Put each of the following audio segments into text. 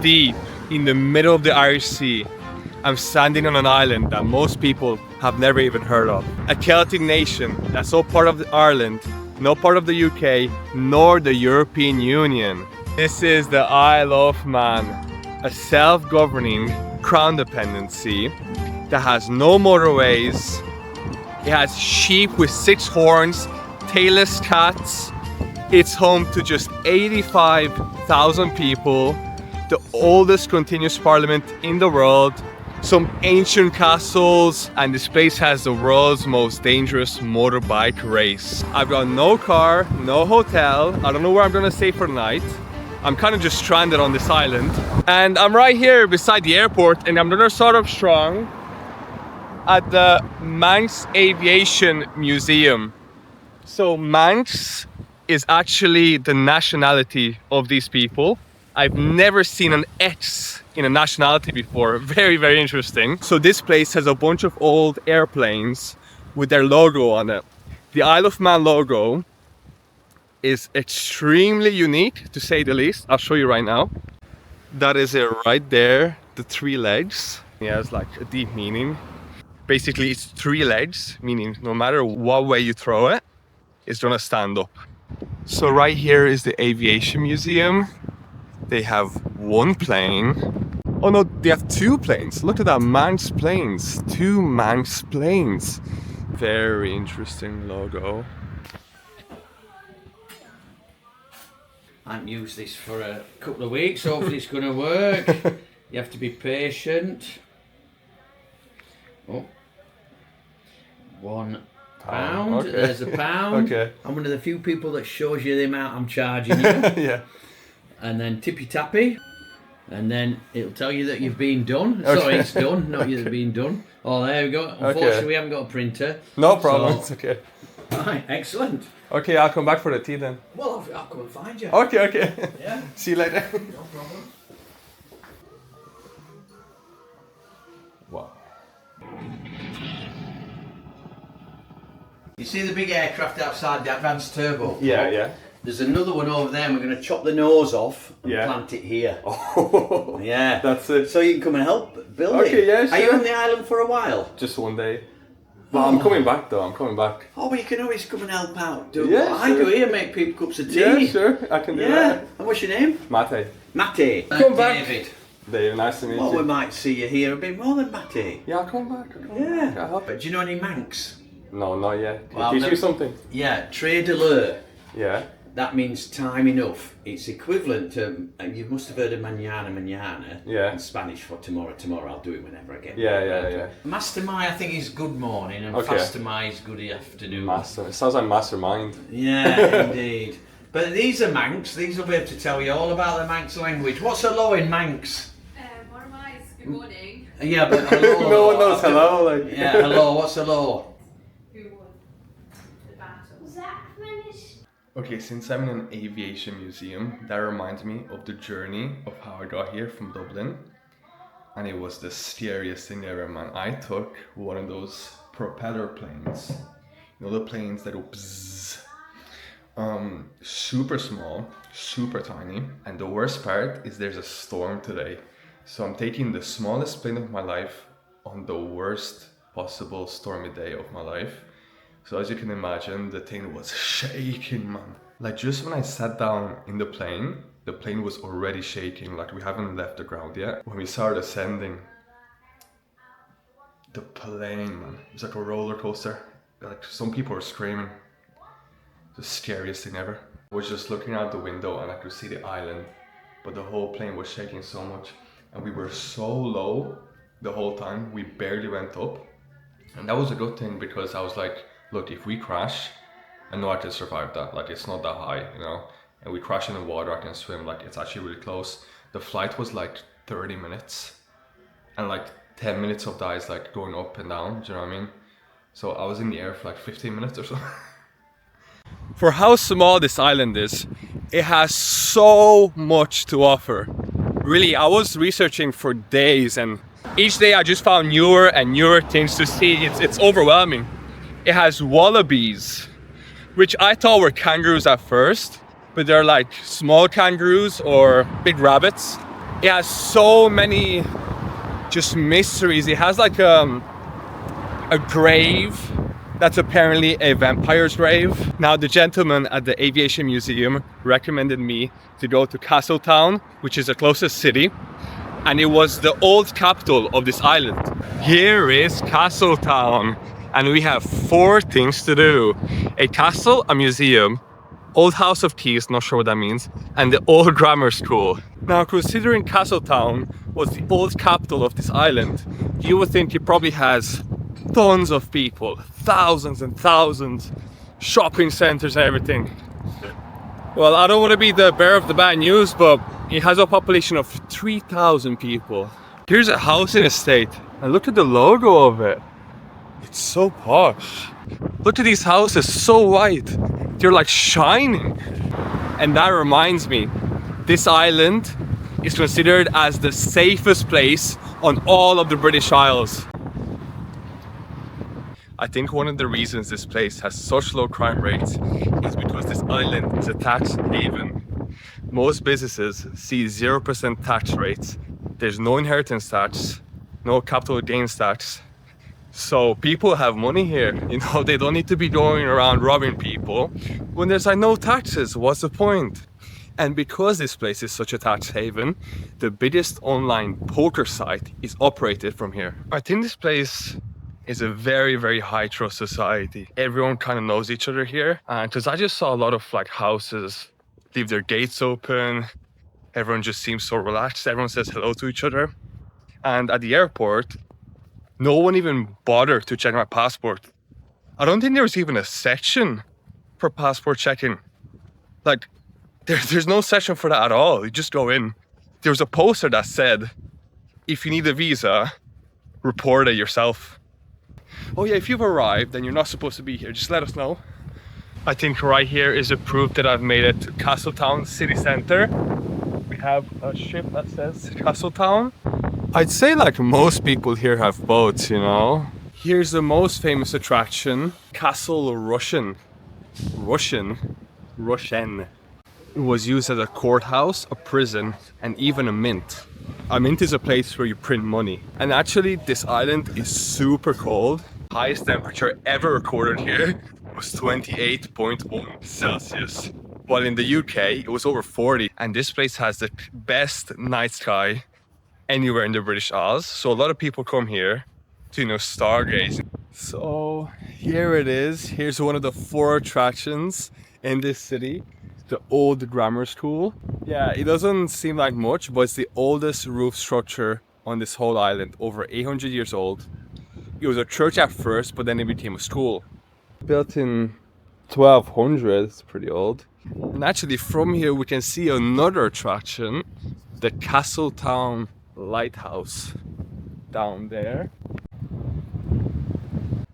deep in the middle of the Irish Sea. I'm standing on an island that most people have never even heard of. A Celtic nation that's not part of Ireland, not part of the UK, nor the European Union. This is the Isle of Man, a self-governing Crown Dependency that has no motorways. It has sheep with 6 horns, tailless cats. It's home to just 85,000 people, the oldest continuous parliament in the world, some ancient castles, and this place has the world's most dangerous motorbike race. I've got no car, no hotel, I don't know where I'm gonna stay for the night. I'm kind of just stranded on this island. And I'm right here beside the airport, and I'm gonna start off strong at the Manx Aviation Museum. So Manx is actually the nationality of these people. I've never seen an X in a nationality before. Very, very interesting. So this place has a bunch of old airplanes with their logo on it. The Isle of Man logo is extremely unique, to say the least. I'll show you right now. That is it right there, the 3 legs. Yeah, it's like a deep meaning. Basically, it's 3 legs, meaning no matter what way you throw it, it's gonna stand up. So right here is the Aviation Museum. They have 1 plane. Oh no, they have 2 planes. Look at that, Manx planes. 2 Manx planes. Very interesting logo. I haven't used this for a couple of weeks. Hopefully it's going to work. You have to be patient. Oh. £1. Okay. There's £1. Okay. I'm one of the few people that shows you the amount I'm charging you. Yeah. And then tippy tappy, and then it'll tell you that you've been done. Okay. Sorry, it's done, not you've been done. Oh, there we go. Unfortunately, we haven't got a printer. No problem, So, it's okay. right, excellent. Okay, I'll come back for the tea then. Well, I'll come and find you. Okay, okay. Yeah. See you later. No problem. Wow. You see the big aircraft outside the advanced turbo? Yeah, yeah. There's another one over there, and we're going to chop the nose off and plant it here. Oh, yeah. That's it. So you can come and help build it. Okay, yeah, sure. Are you on the island for a while? Just 1 day. But I'm coming back though, I'm coming back. Oh, but you can always come and help out. Do Yeah, what I sure. do here, make people cups of tea. Yeah, sure, I can do that. And what's your name? Máté. Máté. Come back. David. Dave, nice to meet Well, you. we might see you here a bit more than Máté. Yeah, I'll come back. Yeah. I'll help. But do you know any Manx? No, not yet. Can Well, I teach no. you something? Yeah, très de l'heure. Yeah. That means time enough. It's equivalent to, and you must have heard of mañana. Yeah. In Spanish for tomorrow. I'll do it whenever I get Yeah, back. yeah, yeah. Master Mai, I think, is good morning, and Okay. Faster Mai is good afternoon. Master. It sounds like mastermind. Yeah, indeed. But these are Manx. These will be able to tell you all about the Manx language. What's hello in Manx? Good morning. Yeah, but hello. No one knows hello. Like. Yeah, hello. What's hello? Who won the battle? Was that finished? Okay, since I'm in an aviation museum, that reminds me of the journey of how I got here from Dublin. And it was the scariest thing ever, man. I took one of those propeller planes. You know, the planes that go bzzz. Super small, super tiny. And the worst part is there's a storm today. So I'm taking the smallest plane of my life on the worst possible stormy day of my life. So as you can imagine, the thing was shaking, man. Like just when I sat down in the plane was already shaking. Like we haven't left the ground yet. When we started ascending, the plane, man, it was like a roller coaster. Like some people were screaming. The scariest thing ever. I was just looking out the window and I could see the island, but the whole plane was shaking so much. And we were so low the whole time, we barely went up. And that was a good thing because I was like, look, if we crash, I know I can survive that. Like it's not that high, you know? And we crash in the water, I can swim, like it's actually really close. The flight was like 30 minutes. And like 10 minutes of that is like going up and down, do you know what I mean? So I was in the air for like 15 minutes or so. For how small this island is, it has so much to offer. Really, I was researching for days and each day I just found newer and newer things to see. It's overwhelming. It has wallabies, which I thought were kangaroos at first, but they're like small kangaroos or big rabbits. It has so many just mysteries. It has like a grave that's apparently a vampire's grave. Now the gentleman at the Aviation Museum recommended me to go to Castletown, which is the closest city, and it was the old capital of this island. Here is Castletown, and we have 4 things to do: a castle, a museum, old house of keys, not sure what that means, and the old grammar school. Now, considering Castletown was the old capital of this island, you would think it probably has tons of people, thousands and thousands, shopping centers and everything. Well, I don't want to be the bearer of the bad news, but it has a population of 3,000 people. Here's a housing estate, and look at the logo of it. It's so posh. Look at these houses, so white. They're like shining. And that reminds me, this island is considered as the safest place on all of the British Isles. I think one of the reasons this place has such low crime rates is because this island is a tax haven. Most businesses see 0% tax rates. There's no inheritance tax, no capital gains tax. So people have money here, you know, they don't need to be going around robbing people. When there's like no taxes, what's the point? And because this place is such a tax haven, the biggest online poker site is operated from here. I think this place is a very, very high trust society. Everyone kind of knows each other here. And because I just saw a lot of like houses leave their gates open. Everyone just seems so relaxed. Everyone says hello to each other. And at the airport, no one even bothered to check my passport. I don't think there was even a section for passport checking. Like, there's no section for that at all. You just go in. There was a poster that said, if you need a visa, report it yourself. Oh yeah, if you've arrived and you're not supposed to be here, just let us know. I think right here is a proof that I've made it to Castletown city center. We have a ship that says Castletown. I'd say like most people here have boats, you know. Here's the most famous attraction, Castle Russian. It was used as a courthouse, a prison, and even a mint. A mint is a place where you print money. And actually this island is super cold. Highest temperature ever recorded here was 28.1 Celsius. While in the UK it was over 40. And this place has the best night sky anywhere in the British Isles. So a lot of people come here to, you know, stargaze. So here it is. Here's one of the 4 attractions in this city. The old grammar school. Yeah, it doesn't seem like much, but it's the oldest roof structure on this whole island, over 800 years old. It was a church at first, but then it became a school. Built in 1200, it's pretty old. And actually from here we can see another attraction, the Castletown lighthouse down there.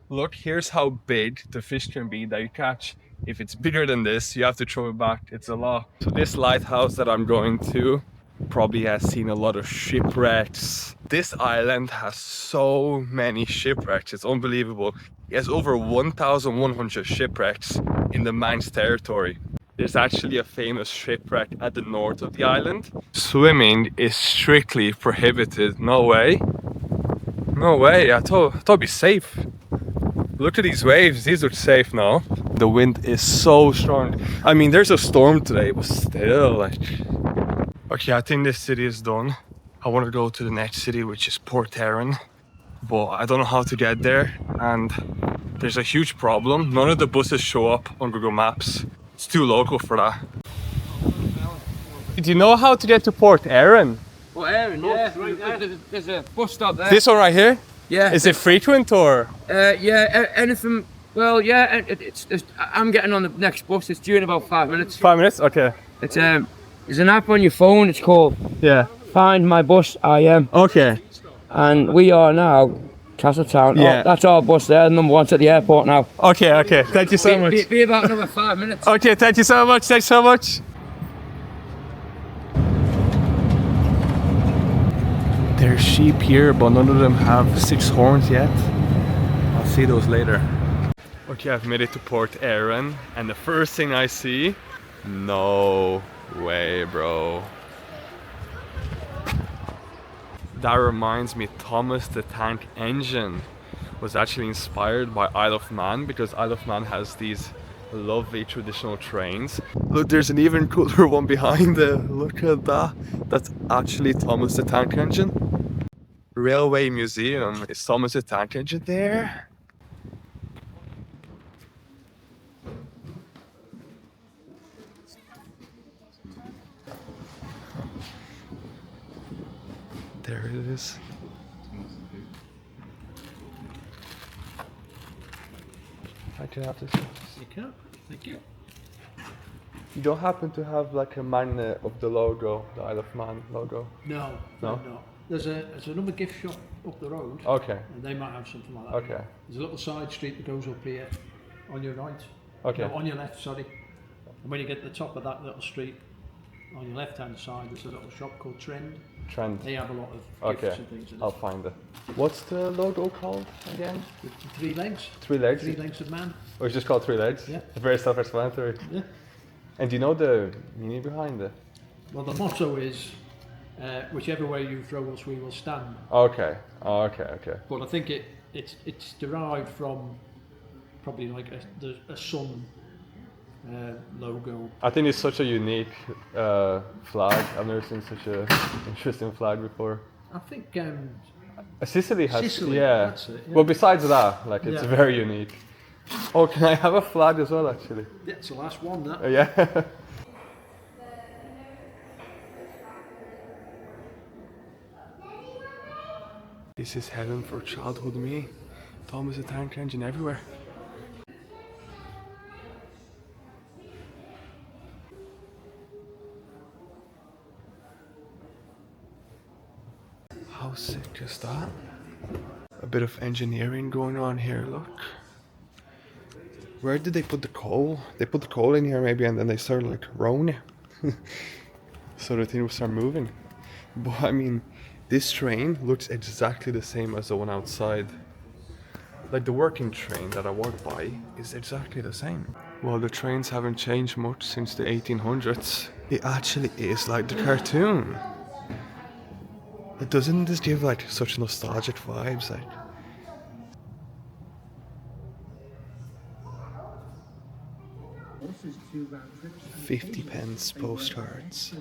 Look, here's how big the fish can be that you catch. If it's bigger than this, you have to throw it back. It's a lot. So this lighthouse that I'm going to probably has seen a lot of shipwrecks. This island has so many shipwrecks. It's unbelievable. It has over 1,100 shipwrecks in the Manx territory. There's actually a famous shipwreck at the north of the island. Swimming is strictly prohibited. No way. No way. I thought it'd be safe. Look at these waves. These are safe now. The wind is so strong. I mean, there's a storm today, but still, like... Okay, I think this city is done. I want to go to the next city, which is Port Erin. But I don't know how to get there. And there's a huge problem. None of the buses show up on Google Maps. It's too local for that. Do you know how to get to Port Erin? Well, Erin, yeah. There's a bus stop there. This one right here? Yeah. Is it frequent or? Yeah, anything. Well, yeah, I'm getting on the next bus. It's due in about 5 minutes. 5 minutes? Okay. It's there's an app on your phone. It's called Find My Bus IM. Okay. And we are now Castletown. Yeah. Oh, that's our bus there. Number 1's at the airport now. Okay, okay. Thank you so much. Be about another 5 minutes. Okay, thank you so much. Thanks so much. There's sheep here, but none of them have 6 horns yet. I'll see those later. Okay, I've made it to Port Erin, and the first thing I see, no way, bro. That reminds me, Thomas the Tank Engine was actually inspired by Isle of Man, because Isle of Man has these lovely traditional trains. Look, there's an even cooler one behind there. Look at that. That's actually Thomas the Tank Engine. Railway Museum. Is Thomas the Tank Engine there? There it is. I can have this. You can. Thank you. You don't happen to have like a magnet of the logo, the Isle of Man logo? No. No? No. There's another gift shop up the road. Okay. And they might have something like that. Okay. There's a little side street that goes up here on your right. Okay. No, on your left, sorry. And when you get to the top of that little street, on your left hand side, there's a little shop called Trend. Trend. They have a lot of gifts and things. I'll find it. What's the logo called again? The 3 legs. 3 legs? 3 legs of man. Or it's just called 3 legs? Yeah. Very self-explanatory. Yeah. And do you know the meaning behind it? Well, the motto is, whichever way you throw us, we will stand. Okay. Okay. But I think it's derived from probably like a sun logo. I think it's such a unique flag. I've never seen such a interesting flag before. I think Sicily has, Sicily, yeah. that's it, yeah. Well, besides that, like it's Yeah. very unique. Oh, can I have a flag as well, actually? Yeah, it's the last one, that. Yeah. This is heaven for childhood me. Thomas the Tank Engine everywhere. How sick is that? A bit of engineering going on here, look. Where did they put the coal? They put the coal in here maybe, and then they started like rowing it. So the thing will start moving. But I mean, this train looks exactly the same as the one outside. Like the working train that I walked by is exactly the same. Well, the trains haven't changed much since the 1800s. It actually is like the cartoon. It doesn't this give like such nostalgic vibes, like. Horses to round trips and 50 pence postcards.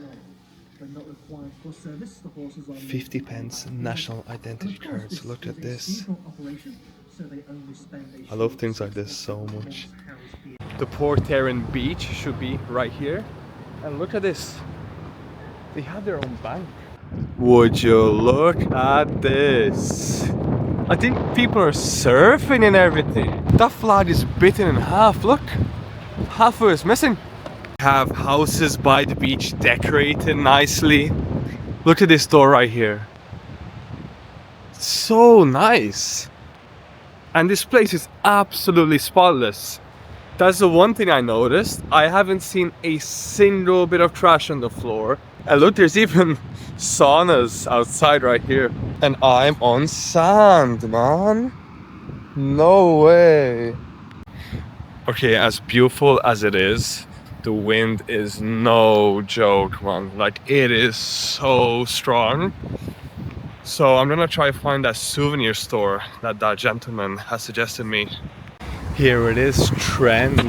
when not required for service, the horses are 50 pence national identity cards. Look at this. I love things like this so much. The Port Erin beach should be right here. And look at this. They have their own bank. Would you look at this? I think people are surfing and everything. That flag is bitten in half. Look. Half of it is missing. Have houses by the beach decorated nicely. Look at this door right here. So nice. And this place is absolutely spotless. That's the one thing I noticed. I haven't seen a single bit of trash on the floor. And look, there's even saunas outside right here. And I'm on sand, man. No way. Okay, as beautiful as it is, the wind is no joke, man. Like, it is so strong. So I'm gonna try to find that souvenir store that that gentleman has suggested me. Here it is, Trend.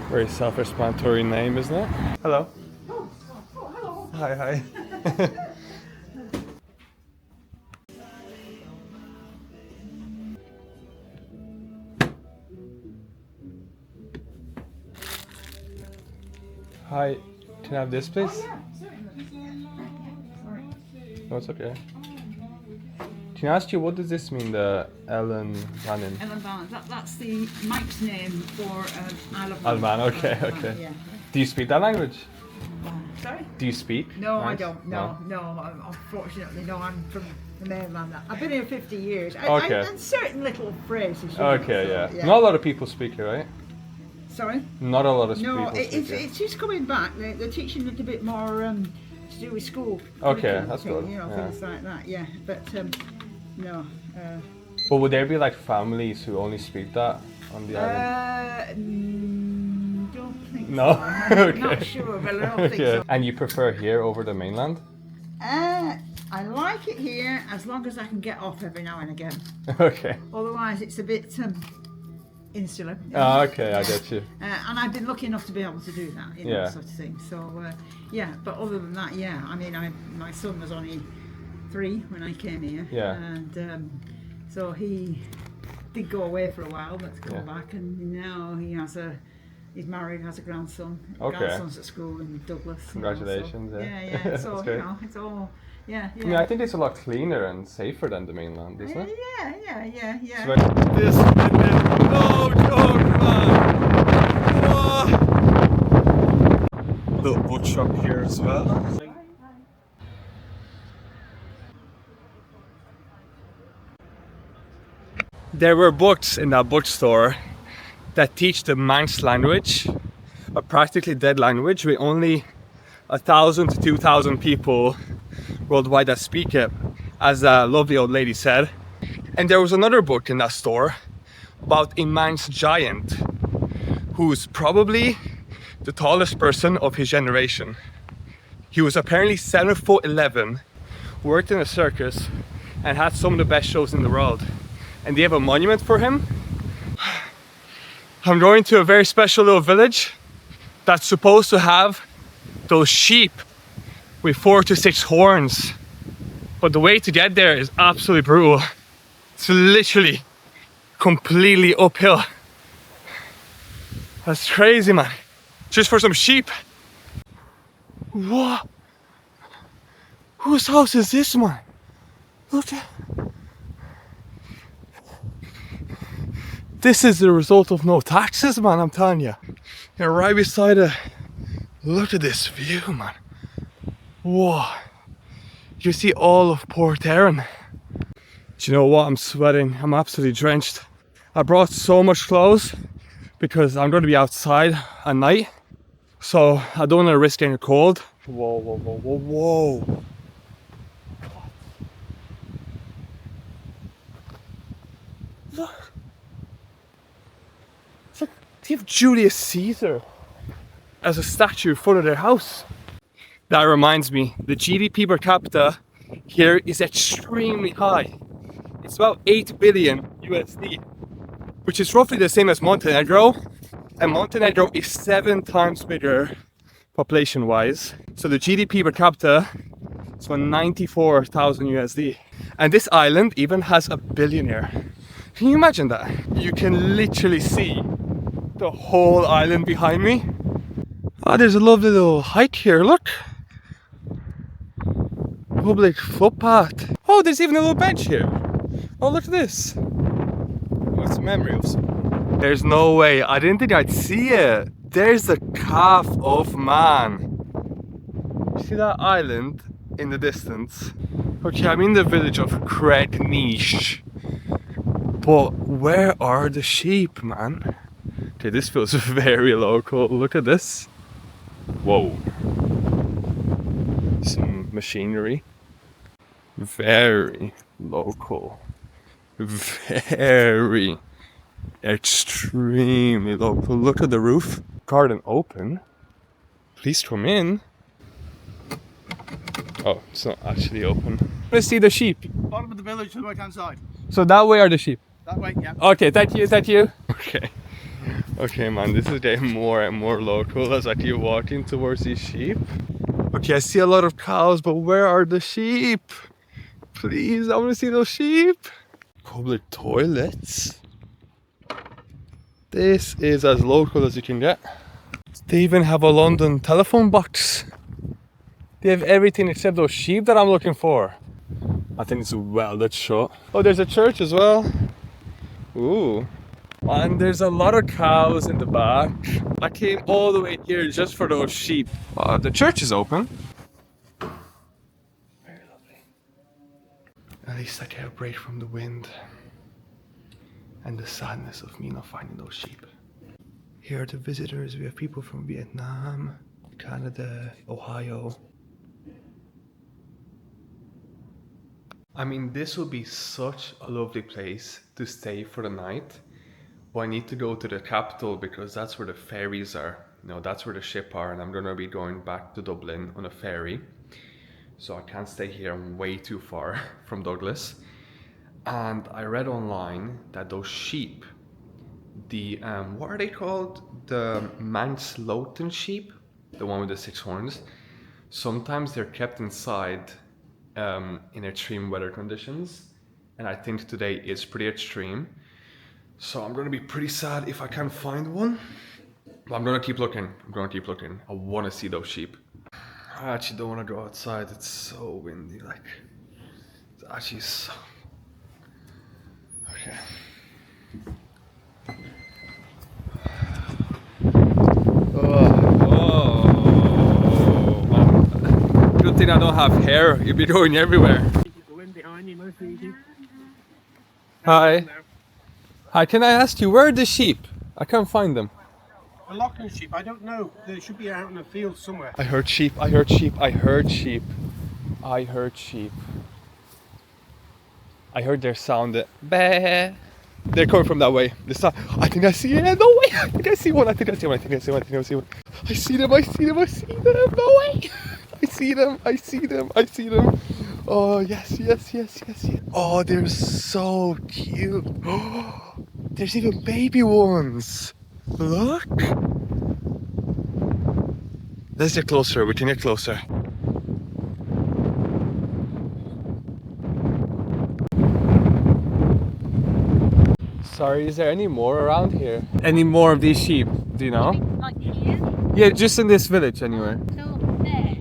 Very self-explanatory name, isn't it? Hello. Oh, hello. Hi. Hi, can I have this, please? Yeah, certainly. Sorry. No, it's okay. Can I ask you, what does this mean, the Ellen Vannin? Ellen Van, that's the Manx name for Isle of Man. Isle of Man, okay, Isle of okay. Man, yeah. Do you speak that language? Sorry? Do you speak? No, I Manx? don't. No. Unfortunately, no. I'm from the mainland. I've been here 50 years. Okay. And certain little phrases. Okay, yeah. Not a lot of people speak it, right? Sorry? Not a lot of No, people speak it. it's just coming back. They're teaching it a bit more to do with school. Okay, curriculum that's thing, good, You know, yeah. things like that. Yeah, but no. But would there be like families who only speak that on the island? Don't think No? so. I'm Okay. not sure, but I don't think Okay. so. And you prefer here over the mainland? I like it here as long as I can get off every now and again. Okay. Otherwise, it's a bit insular. Oh, okay, I get you. And I've been lucky enough to be able to do that, you know, Yeah. sort of thing. So, yeah, but other than that, yeah, I mean, my son was only 3 when I came here. Yeah. And so he did go away for a while, but come Yeah. back, and now he's married, has a grandson. Okay. Grandson's at school in Douglas. Congratulations, You know, so, yeah. yeah. So, That's you great. know, it's all, yeah. I mean, I think it's a lot cleaner and safer than the mainland, isn't it? Yeah. This is no joke, man! Whoa. Little bookshop here as well. There were books in that bookstore that teach the Manx language, a practically dead language with only 1,000 to 2,000 people worldwide that speak it, as a lovely old lady said. And there was another book in that store about a Manx giant who's probably the tallest person of his generation. He was apparently 7'11", worked in a circus, and had some of the best shows in the world. And they have a monument for him. I'm going to a very special little village that's supposed to have those sheep with 4 to 6 horns. But the way to get there is absolutely brutal. It's literally completely uphill. That's crazy, man. Just for some sheep. What? Whose house is this, man? Look at... This is the result of no taxes, man, I'm telling you. You're right beside it. Look at this view, man. Whoa. You see all of Port Erin. Do you know what? I'm sweating. I'm absolutely drenched. I brought so much clothes because I'm going to be outside at night. So I don't want to risk getting cold. Whoa. Look. It's like they have Julius Caesar as a statue in front of their house. That reminds me, the GDP per capita here is extremely high. It's about 8 billion USD, which is roughly the same as Montenegro. And Montenegro is 7 times bigger population-wise. So the GDP per capita is about 94,000 USD. And this island even has a billionaire. Can you imagine that? You can literally see the whole island behind me. Oh, there's a lovely little hike here, look. Public footpath. Oh, there's even a little bench here. Oh, look at this. What's the memory of some? There's no way. I didn't think I'd see it. There's the calf of man. You see that island in the distance? Okay, I'm in the village of Cregneash. But where are the sheep, man? Okay, this feels very local. Look at this. Whoa. Some machinery. Very local. Very extremely local. Look at the roof. Garden open. Please come in. Oh, it's not actually open. Let's see the sheep. Bottom of the village to the right hand side. So that way are the sheep. That way, yeah. Okay, thank you. Okay, man, this is getting more and more local as I keep walking towards these sheep. Okay, I see a lot of cows, but where are the sheep? Please, I want to see those sheep. Public toilets. This is as local as you can get. They even have a London telephone box. They have everything except those sheep that I'm looking for. I think it's welded shut. Oh, there's a church as well. Ooh. And there's a lot of cows in the back. I came all the way here just for those sheep. The church is open. Very lovely. At least I get a break from the wind and the sadness of me not finding those sheep. Here are the visitors. We have people from Vietnam, Canada, Ohio. I mean, this would be such a lovely place to stay for the night. But I need to go to the capital because that's where the ferries are. You know, that's where the ship are, and I'm gonna be going back to Dublin on a ferry. so I can't stay here. I'm way too far from Douglas. And I read online that those sheep, the what are they called? The Manx sheep, the one with the 6 horns. Sometimes they're kept inside in extreme weather conditions, and I think today is pretty extreme. So I'm gonna be pretty sad if I can't find one. But I'm gonna keep looking. I want to see those sheep. I actually don't want to go outside. It's so windy. Like, it's actually so. Okay. Oh, man. Good thing I don't have hair. You'd be going everywhere. Hi. Hi, can I ask you, where are the sheep? I can't find them. The locking sheep, I don't know. They should be out in the field somewhere. I heard sheep. I heard sheep. I heard sheep. I heard sheep. I heard their sound. Bah. They're coming from that way. This side. I think I see it. No way. I think I see one. I think I see one. I think I see one. I think I see one. I see them. I see them. I see them. No way. I see them. I see them. I see them. Oh yes, yes, yes, yes, yes. Oh, they're so cute. Oh, there's even baby ones. Look. Let's get closer. We can get closer. Sorry, is there any more around here? Any more of these sheep? Do you know? Like here, Yeah, just in this village anywhere. so there.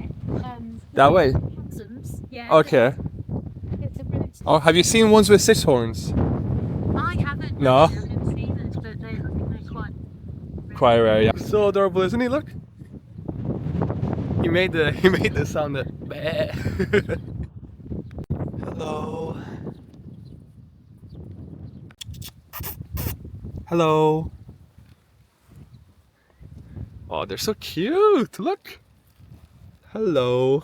That way? Possums, yeah. Okay. It's a really, Oh, have you seen ones with 6 horns? I haven't. No. I've never seen it, but I think they're quite. Quite rare, yeah. So adorable, isn't he? Look. He made the sound that. Hello. Hello. Oh, they're so cute. Look. Hello.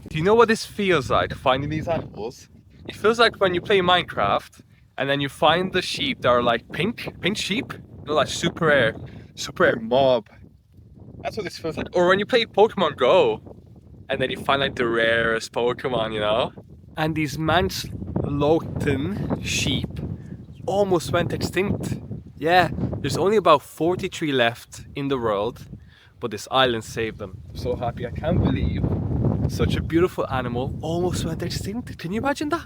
Do you know what this feels like, finding these animals? It feels like when you play Minecraft and then you find the sheep that are like pink sheep. They're like super rare mob. That's what this feels like. Or when you play Pokemon Go and then you find like the rarest Pokemon, you know? And these Manx sheep almost went extinct. Yeah, there's only about 43 left in the world, but this island saved them. I'm so happy. I can't believe such a beautiful animal almost went extinct. Can you imagine that?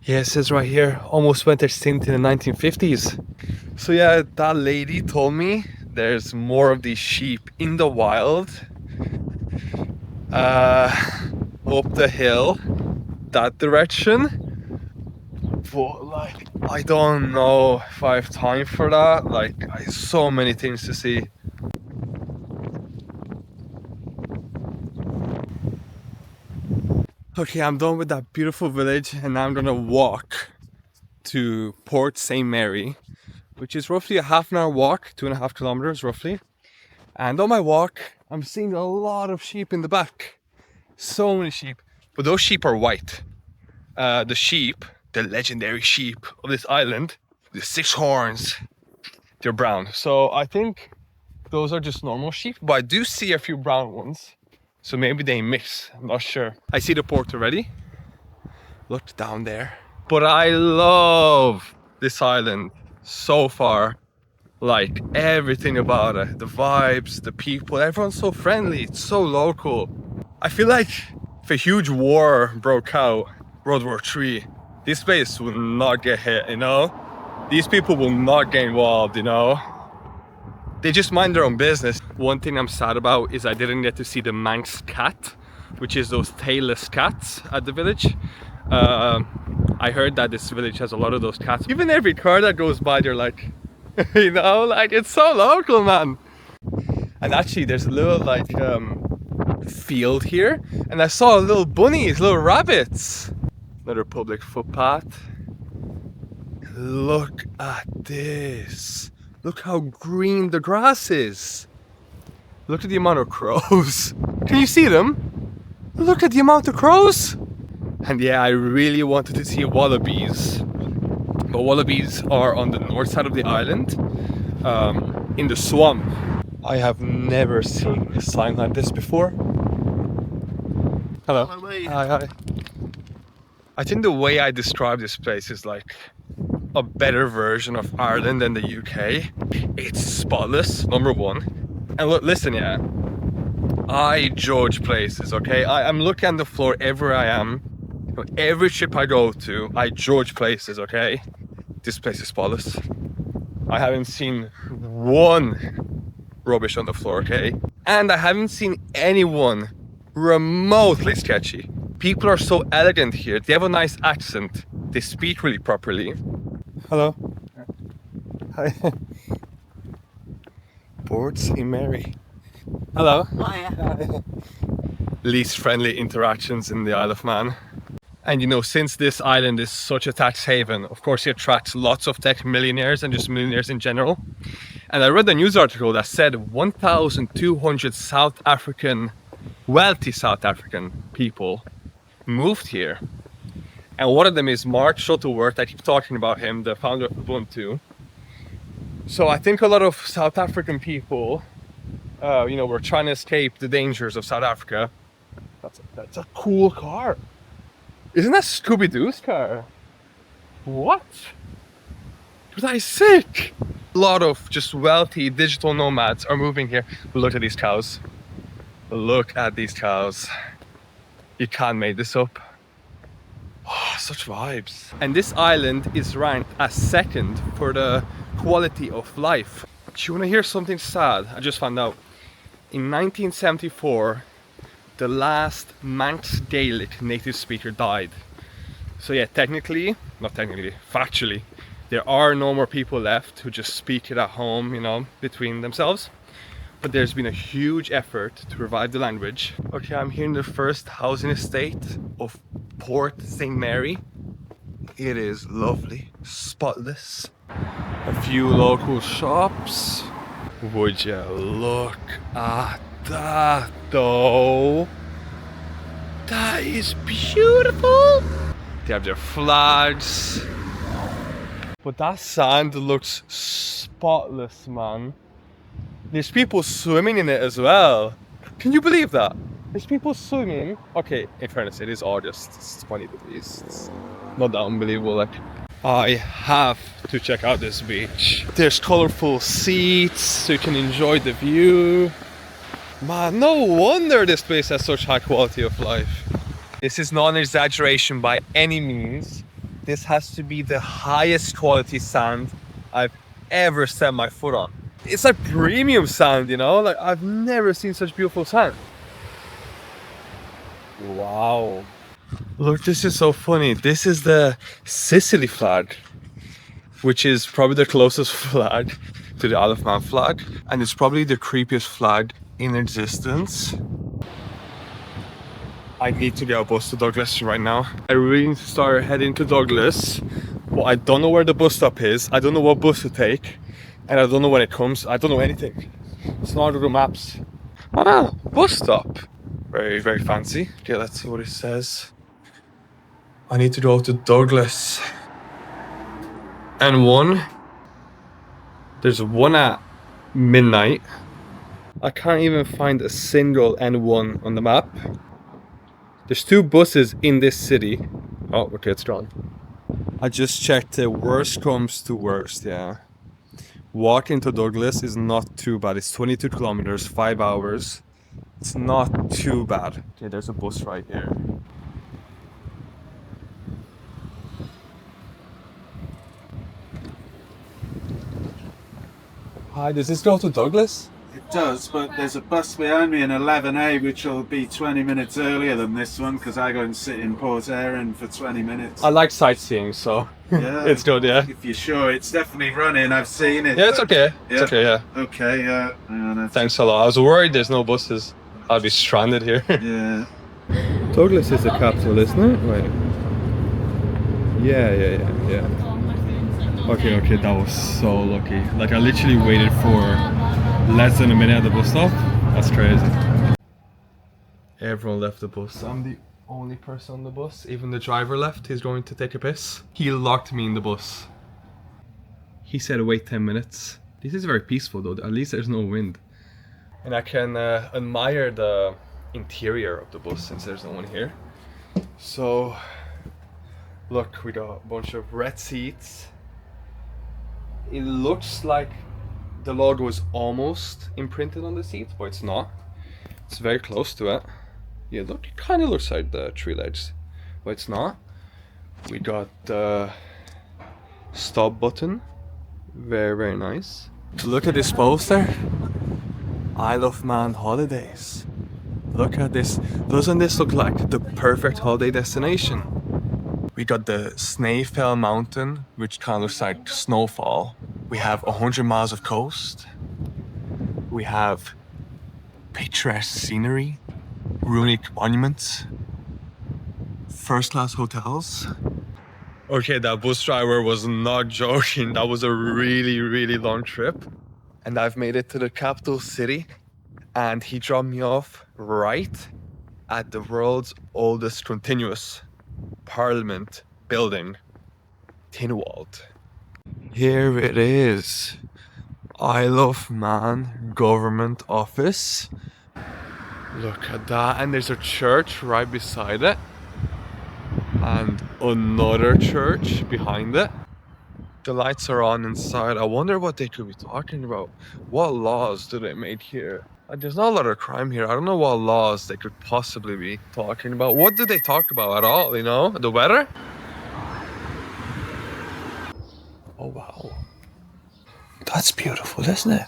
Yeah, it says right here, almost went extinct in the 1950s. So yeah, that lady told me there's more of these sheep in the wild. Up the hill, that direction. But like, I don't know if I have time for that. Like, I have so many things to see. Okay, I'm done with that beautiful village and now I'm gonna walk to Port St. Mary, which is roughly a half an hour walk, 2.5 kilometers roughly. And on my walk, I'm seeing a lot of sheep in the back. So many sheep, but those sheep are white. The legendary sheep of this island, the 6 horns, they're brown. So I think those are just normal sheep, but I do see a few brown ones. So maybe they mix, I'm not sure. I see the port already. Look down there. But I love this island so far. Like everything about it, the vibes, the people, everyone's so friendly, it's so local. I feel like if a huge war broke out, World War III, this place will not get hit, you know? These people will not get involved, you know? They just mind their own business. One thing I'm sad about is I didn't get to see the Manx cat, which is those tailless cats at the village. I heard that this village has a lot of those cats. Even every car that goes by, they're like, you know, like it's so local, man. And actually there's a little like field here, and I saw little bunnies, little rabbits. Another public footpath. Look at this. Look how green the grass is. Look at the amount of crows. Can you see them? Look at the amount of crows. And yeah, I really wanted to see wallabies. But wallabies are on the north side of the island, in the swamp. I have never seen a sign like this before. Hello. Hello, mate. Hi. I think the way I describe this place is like a better version of Ireland than the UK. It's spotless, number one. And look, listen, yeah. I judge places, okay? I'm looking at the floor everywhere I am. You know, every trip I go to, I judge places, okay? This place is spotless. I haven't seen one rubbish on the floor, okay? And I haven't seen anyone remotely sketchy. People are so elegant here. They have a nice accent. They speak really properly. Hello. Hi. Boards in Mary. Hello. Hi. Least friendly interactions in the Isle of Man. And you know, since this island is such a tax haven, of course it attracts lots of tech millionaires and just millionaires in general. And I read a news article that said 1,200 wealthy South African people moved here. And one of them is Mark Shuttleworth. I keep talking about him, the founder of Ubuntu. So I think a lot of South African people, you know, were trying to escape the dangers of South Africa. That's a cool car. Isn't that Scooby-Doo's car? What? That is sick. A lot of just wealthy digital nomads are moving here. Look at these cows. Look at these cows. You can't make this up. Oh, such vibes. And this island is ranked as second for the quality of life. Do you want to hear something sad? I just found out. In 1974, the last Manx Gaelic native speaker died. So yeah, factually, there are no more people left who just speak it at home, you know, between themselves. But there's been a huge effort to revive the language. Okay, I'm here in the first housing estate of Port St. Mary. It is lovely, spotless. A few local shops. Would you look at that though? That is beautiful. They have their flags. But that sand looks spotless, man. There's people swimming in it as well. Can you believe that? There's people swimming. Okay, in fairness, it is all just 20 degrees. It's not that unbelievable. Like, I have to check out this beach. There's colorful seats so you can enjoy the view. Man, no wonder this place has such high quality of life. This is not an exaggeration by any means. This has to be the highest quality sand I've ever set my foot on. It's like premium sand, you know? Like, I've never seen such beautiful sand. Wow. Look, this is so funny. This is the Sicily flag, which is probably the closest flag to the Isle of Man flag. And it's probably the creepiest flag in existence. I need to get a bus to Douglas right now. I really need to start heading to Douglas, but I don't know where the bus stop is. I don't know what bus to take. And I don't know when it comes. I don't know anything. It's not Google Maps. Ah, bus stop. Very, very fancy. Okay, let's see what it says. I need to go to Douglas. And there's one at midnight. I can't even find a single N1 on the map. There's 2 buses in this city. Oh, okay, it's gone. I just checked the worst comes to worst, yeah. Walking to Douglas is not too bad. It's 22 kilometers, 5 hours. It's not too bad. Okay, there's a bus right here. Hi, does this go to Douglas? It does, but there's a bus behind me in 11A which will be 20 minutes earlier than this one because I go and sit in Port Erin for 20 minutes. I like sightseeing, so Yeah, it's good, yeah. If you're sure, it's definitely running. I've seen it. Yeah, it's okay. It's okay, yeah. Okay, yeah. Thanks a lot. I was worried there's no buses. I'll be stranded here. Yeah. Douglas is the capital, isn't it? Wait. Yeah. Okay, that was so lucky. Like, I literally waited for less than a minute at the bus stop. That's crazy. Everyone left the bus. I'm the only person on the bus. Even the driver left. He's going to take a piss. He locked me in the bus. He said wait 10 minutes. This is very peaceful though. At least there's no wind. And I can admire the interior of the bus since there's no one here. So look, we got a bunch of red seats. It looks like the logo is almost imprinted on the seats, but it's not. It's very close to it. Yeah, look, it kind of looks like the tree legs, but it's not. We got the stop button. Very, very nice. Look at this poster. Isle of Man holidays. Look at this. Doesn't this look like the perfect holiday destination? We got the Snaefell Mountain, which kind of looks like snowfall. We have 100 miles of coast. We have picturesque scenery, runic monuments, first-class hotels. Okay, that bus driver was not joking. That was a really, really long trip. And I've made it to the capital city. And he dropped me off right at the world's oldest continuous parliament building, Tinwald. Here it is. Isle of Man Government Office. Look at that. And there's a church right beside it. And another church behind it. The lights are on inside. I wonder what they could be talking about. What laws do they make here? There's not a lot of crime here. I don't know what laws they could possibly be talking about. What do they talk about at all, you know? The weather? Oh, wow. That's beautiful, isn't it?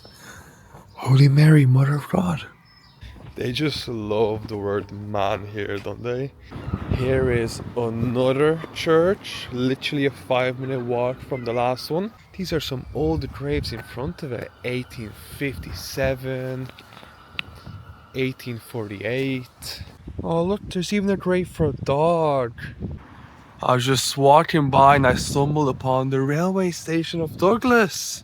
Holy Mary, Mother of God. They just love the word man here, don't they? Here is another church, literally a 5-minute walk from the last one. These are some old graves in front of it. 1857, 1848. Oh look, there's even a grave for a dog. I was just walking by and I stumbled upon the railway station of Douglas.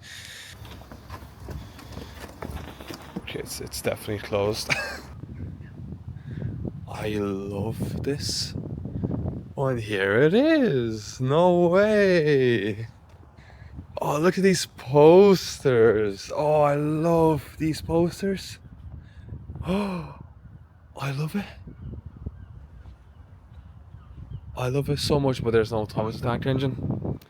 Okay, it's definitely closed. I love this. Oh, and here it is. No way. Oh, look at these posters. Oh, I love these posters. Oh, I love it. I love it so much, but there's no Thomas the Tank Engine.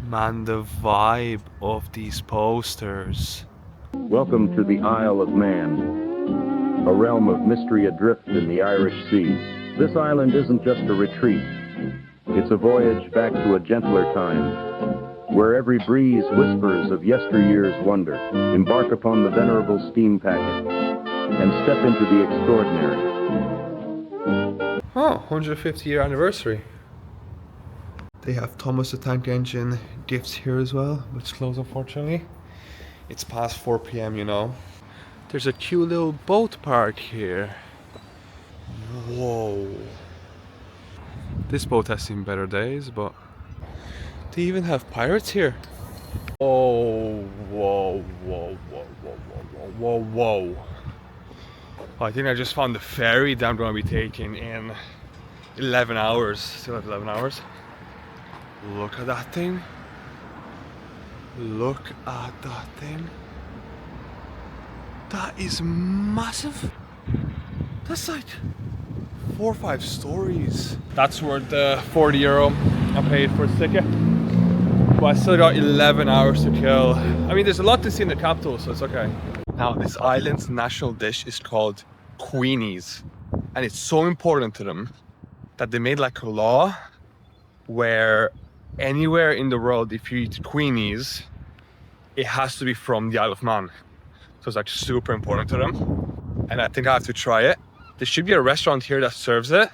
Man, the vibe of these posters. Welcome to the Isle of Man, a realm of mystery adrift in the Irish Sea. This island isn't just a retreat. It's a voyage back to a gentler time, where every breeze whispers of yesteryear's wonder. Embark upon the venerable steam packet and step into the extraordinary. Oh, 150-year anniversary. They have Thomas the Tank Engine gifts here as well, but it's closed unfortunately. It's past 4 p.m, you know. There's a cute little boat park here. Whoa. This boat has seen better days, but they even have pirates here. Oh, whoa, whoa, whoa, whoa, whoa, whoa, whoa. I think I just found the ferry that I'm going to be taking in 11 hours. Still have 11 hours. Look at that thing. Look at that thing. That is massive. That's like 4 or 5 stories. That's worth the €40 I paid for a ticket. But I still got 11 hours to kill. I mean, there's a lot to see in the capital, so it's okay. Now, this island's national dish is called queenies. And it's so important to them that they made like a law where anywhere in the world, if you eat queenies, it has to be from the Isle of Man. So it's like super important to them. And I think I have to try it. There should be a restaurant here that serves it.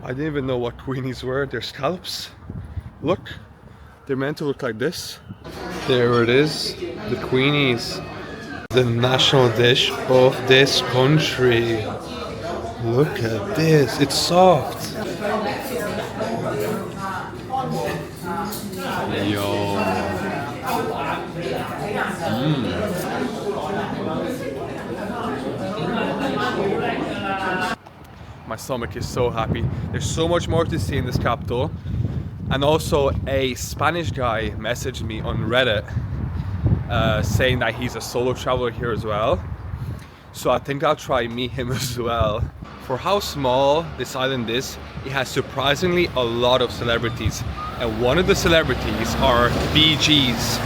I didn't even know what queenies were. They're scallops. Look, they're meant to look like this. There it is, the queenies. The national dish of this country. Look at this, it's soft. Yo. My stomach is so happy. There's so much more to see in this capital. And also a Spanish guy messaged me on Reddit saying that he's a solo traveler here as well. So I think I'll try meet him as well. For how small this island is, it has surprisingly a lot of celebrities. And one of the celebrities are Bee Gees.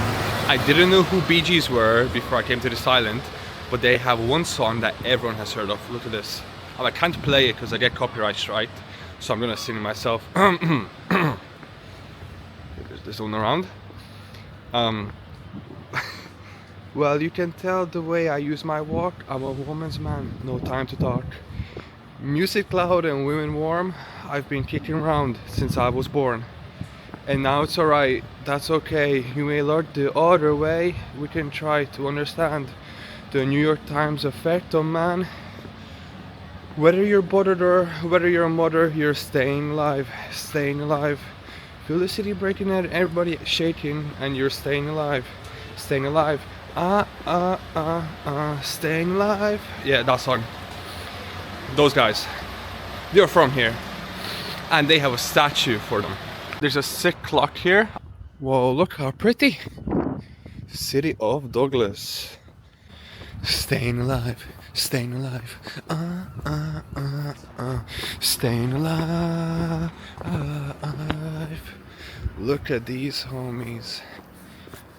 I didn't know who Bee Gees were before I came to this island, but they have one song that everyone has heard of. Look at this. I can't play it because I get copyright strike, so I'm gonna sing it myself. There's one around. Well, you can tell the way I use my walk. I'm a woman's man, no time to talk. Music loud and women warm. I've been kicking around since I was born. And now it's alright, that's okay. You may look the other way. We can try to understand the New York Times effect on man. Whether you're bothered or whether you're a mother, you're staying alive, staying alive. Feel the city breaking out, everybody shaking, and you're staying alive, staying alive. Staying alive. Yeah, that song. Those guys, they're from here, and they have a statue for them. There's a sick clock here. Whoa, look how pretty. City of Douglas. Staying alive, staying alive. Staying alive. Look at these homies.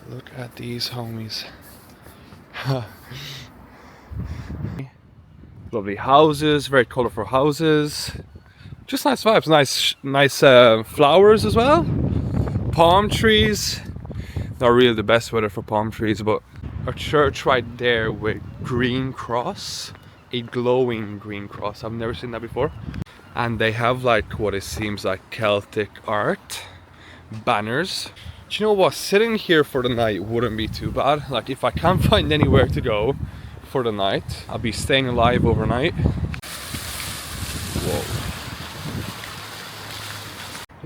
Look at these homies. Lovely houses, very colorful houses. Just nice vibes, nice flowers as well. Palm trees. Not really the best weather for palm trees, but a church right there with green cross, a glowing green cross. I've never seen that before. And they have like what it seems like Celtic art, banners. Do you know what? Sitting here for the night wouldn't be too bad. Like if I can't find anywhere to go for the night, I'll be staying alive overnight. Whoa.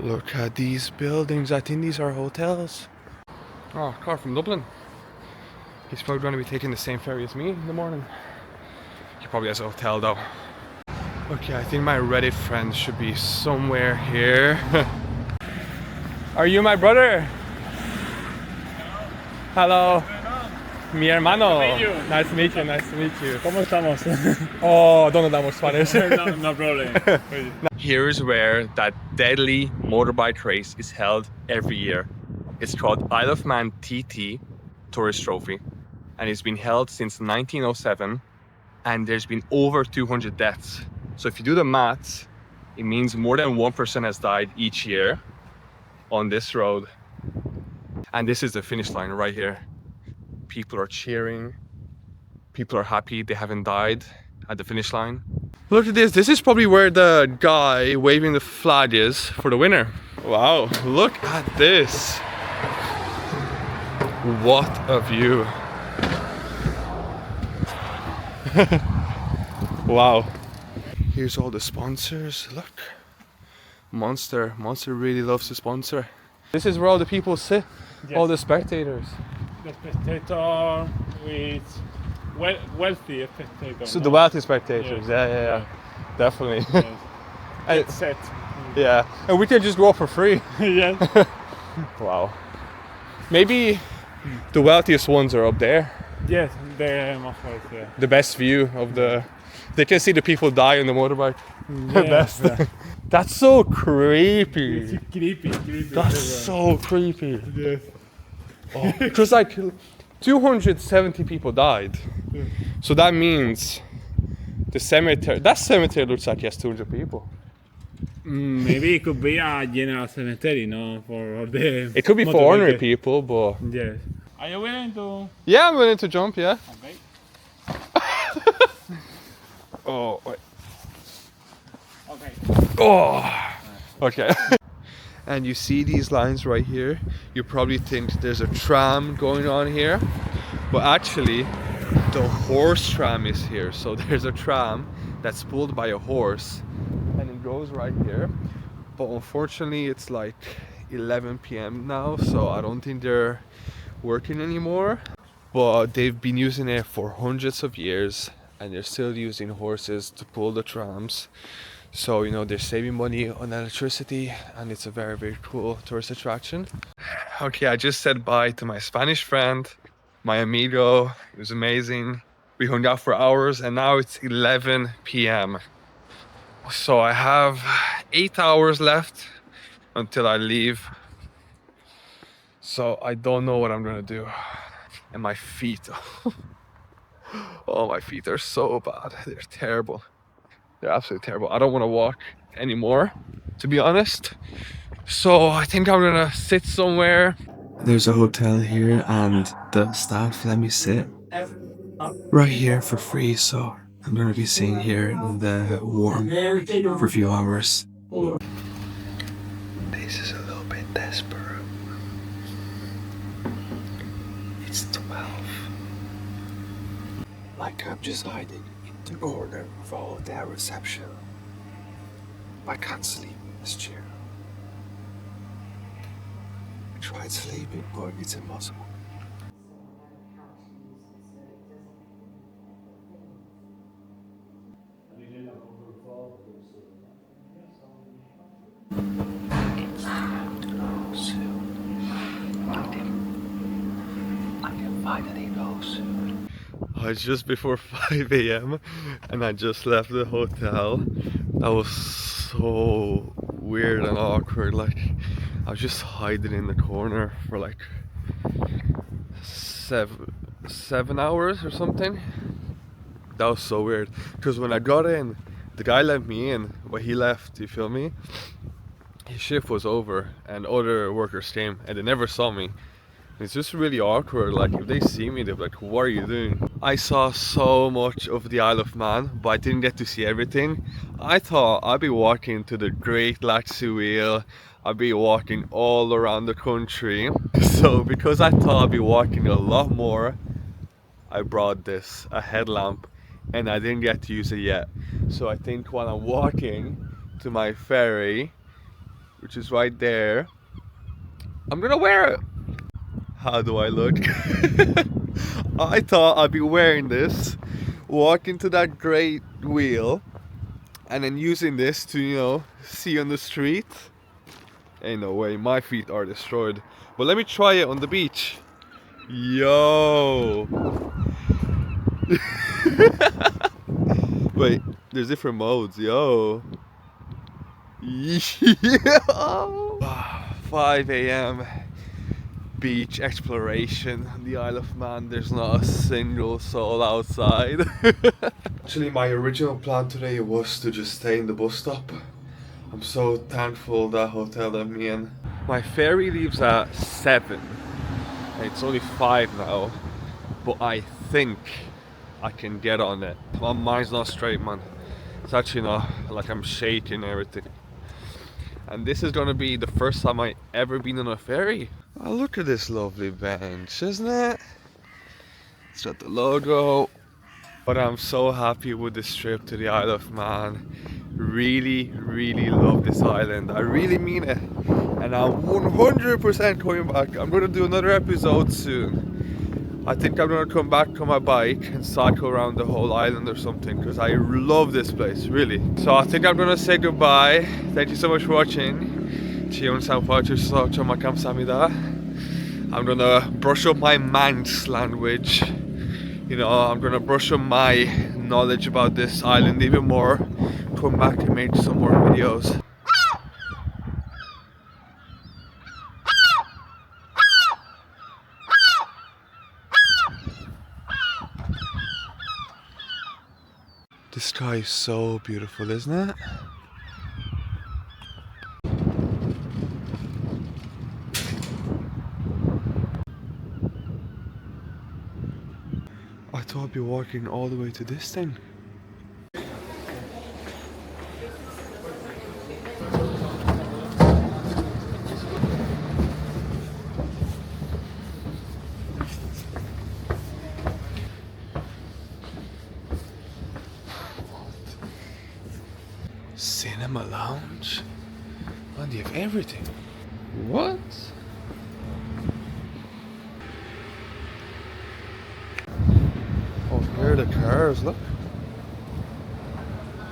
Look at these buildings. I think these are hotels. Oh, car from Dublin. He's probably going to be taking the same ferry as me in the morning. He probably has a hotel though. Okay, I think my Reddit friend should be somewhere here. Are you my brother? Hello. Mi hermano. Nice to meet you, nice to meet you. ¿Cómo estamos? Oh, don't know that much Spanish. No problem. Here is where that deadly motorbike race is held every year. It's called Isle of Man TT Tourist Trophy, and it's been held since 1907, and there's been over 200 deaths. So if you do the maths, it means more than 1% has died each year on this road. And this is the finish line right here. People are cheering. People are happy they haven't died at the finish line. Look at this. This is probably where the guy waving the flag is for the winner. Wow, look at this. What a view. Wow. Here's all the sponsors. Look. Monster really loves to sponsor. This is where all the people sit. Yes. All the spectators. The spectator with wealthy spectators. So no? The wealthy spectators, yes. Yeah. Definitely. Yes. And, set. Yeah, and we can just go for free. Yes. Wow. Maybe the wealthiest ones are up there. Yes, they're most wealthy. Yeah. The best view of the... They can see the people die on the motorbike. Yes. Best. Yeah. That's so creepy. It's creepy. That's so creepy. Yes. Oh, because like 270 people died. Yeah. So that means the cemetery, that cemetery looks like it has 200 people. Maybe it could be a general cemetery, no? For the... It could be for ordinary people, but... Yes. Are you willing to... Yeah, I'm willing to jump, yeah. Okay. Oh, wait. Okay. Oh, okay. And you see these lines right here, you probably think there's a tram going on here, but actually the horse tram is here. So there's a tram that's pulled by a horse and it goes right here, but unfortunately it's like 11 p.m. now, so I don't think they're working anymore, but they've been using it for hundreds of years and they're still using horses to pull the trams. So, you know, they're saving money on electricity and it's a very, very cool tourist attraction. Okay, I just said bye to my Spanish friend, my amigo. It was amazing. We hung out for hours and now it's 11 p.m. So I have 8 hours left until I leave. So I don't know what I'm gonna do. And my feet, oh, my feet are so bad. They're terrible. They're absolutely terrible. I don't want to walk anymore, to be honest. So I think I'm gonna sit somewhere. There's a hotel here and the staff let me sit right here for free, so I'm gonna be sitting here in the warm for a few hours. This is a little bit desperate. It's 12. Like I'm just hiding in the corner of all that reception. I can't sleep in this chair. I tried sleeping, but it's impossible. It's just before 5 a.m. and I just left the hotel. That was so weird and awkward. Like, I was just hiding in the corner for like seven hours or something. That was so weird. Because when I got in, the guy let me in, but he left, you feel me? His shift was over and other workers came and they never saw me. It's just really awkward. Like, if they see me, they're like, what are you doing? I saw so much of the Isle of Man, but I didn't get to see everything. I thought I'd be walking to the Great Lakes Wheel. I'd be walking all around the country. So because I thought I'd be walking a lot more, I brought this, a headlamp, and I didn't get to use it yet. So I think while I'm walking to my ferry, which is right there, I'm gonna wear it. How do I look? I thought I'd be wearing this, walking to that great wheel, and then using this to, you know, see on the street. Ain't no way, my feet are destroyed. But let me try it on the beach. Yo! Wait, there's different modes, yo. Yo! 5 a.m. beach exploration, the Isle of Man. There's not a single soul outside. Actually, my original plan today was to just stay in the bus stop. I'm so thankful that hotel let me in. My ferry leaves at 7. It's only 5 now, but I think I can get on it. My mind's not straight, man. It's actually not, like I'm shaking and everything. And this is gonna be the first time I ever been on a ferry. Oh, look at this lovely bench, isn't it? It's got the logo. But I'm so happy with this trip to the Isle of Man. Really, really love this island. I really mean it. And I'm 100% coming back. I'm gonna do another episode soon. I think I'm gonna come back on my bike and cycle around the whole island or something, because I love this place, really. So I think I'm gonna say goodbye. Thank you so much for watching. I'm gonna brush up my Manx language. You know, I'm gonna brush up my knowledge about this island even more. Come back and make some more videos. The sky is so beautiful, isn't it? I thought I'd be walking all the way to this thing. Cinema lounge? Man, they have everything. What? Oh, here are the cars, look.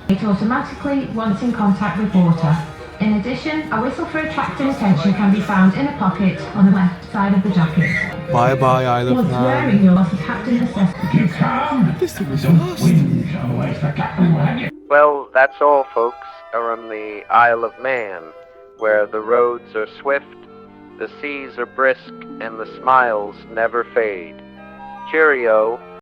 It automatically once in contact with water. In addition, a whistle for attracting attention can be found in a pocket on the left side of the jacket. Bye bye, Isle of Once Man. wearing yours, the captain assesses. This thing was fast. Well, that's all, folks. are on the Isle of Man, where the roads are swift, the seas are brisk, and the smiles never fade. Cheerio.